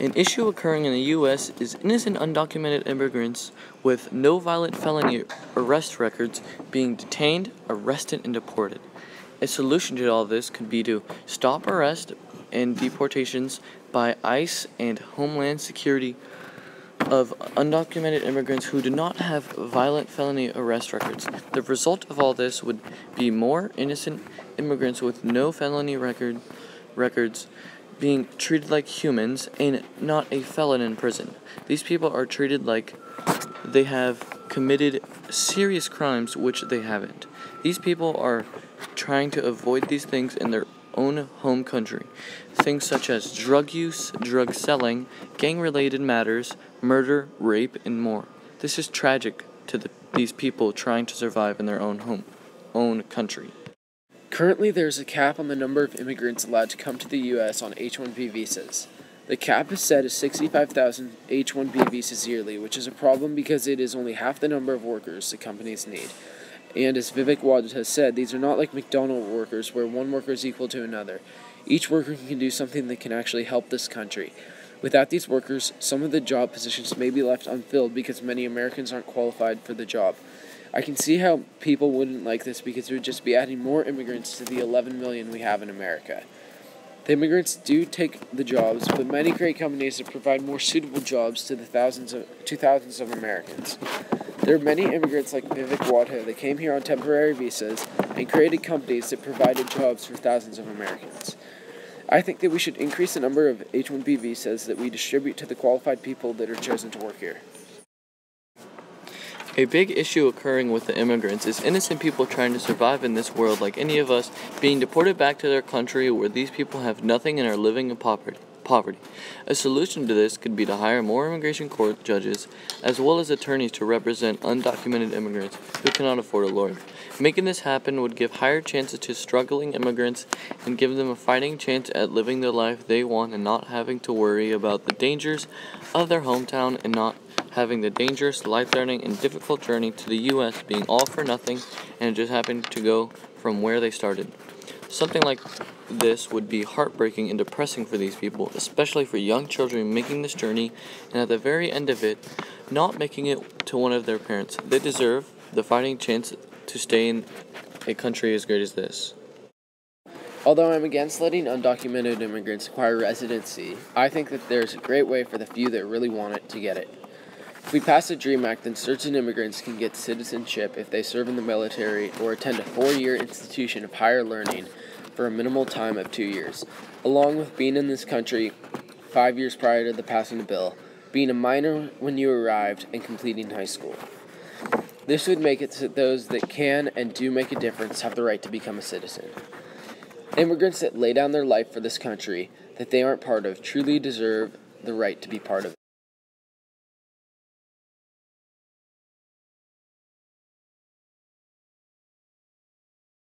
An issue occurring in the U.S. is innocent undocumented immigrants with no violent felony arrest records being detained, arrested, and deported. A solution to all this could be to stop arrest and deportations by ICE and Homeland Security of undocumented immigrants who do not have violent felony arrest records. The result of all this would be more innocent immigrants with no felony records being treated like humans and not a felon in prison. These people are treated like they have committed serious crimes which they haven't. These people are trying to avoid these things in their own home country. Things such as drug use, drug selling, gang-related matters, murder, rape, and more. This is tragic to these people trying to survive in their own country. Currently, there is a cap on the number of immigrants allowed to come to the U.S. on H-1B visas. The cap is set as 65,000 H-1B visas yearly, which is a problem because it is only half the number of workers the companies need. And as Vivek Wadhwa has said, these are not like McDonald's workers where one worker is equal to another. Each worker can do something that can actually help this country. Without these workers, some of the job positions may be left unfilled because many Americans aren't qualified for the job. I can see how people wouldn't like this because it would just be adding more immigrants to the 11 million we have in America. The immigrants do take the jobs, but many create companies that provide more suitable jobs to thousands of Americans. There are many immigrants like Vivek Wadhwa that came here on temporary visas and created companies that provided jobs for thousands of Americans. I think that we should increase the number of H-1B visas that we distribute to the qualified people that are chosen to work here. A big issue occurring with the immigrants is innocent people trying to survive in this world like any of us being deported back to their country where these people have nothing and are living in poverty. A solution to this could be to hire more immigration court judges as well as attorneys to represent undocumented immigrants who cannot afford a lawyer. Making this happen would give higher chances to struggling immigrants and give them a fighting chance at living the life they want and not having to worry about the dangers of their hometown and not having the dangerous, life-threatening, and difficult journey to the U.S. being all for nothing and just happened to go from where they started. Something like this would be heartbreaking and depressing for these people, especially for young children making this journey and at the very end of it, not making it to one of their parents. They deserve the fighting chance to stay in a country as great as this. Although I'm against letting undocumented immigrants acquire residency, I think that there's a great way for the few that really want it to get it. If we pass the DREAM Act, then certain immigrants can get citizenship if they serve in the military or attend a 4-year institution of higher learning for a minimal time of 2 years, along with being in this country 5 years prior to the passing of the bill, being a minor when you arrived, and completing high school. This would make it so that those that can and do make a difference have the right to become a citizen. Immigrants that lay down their life for this country that they aren't part of truly deserve the right to be part of it.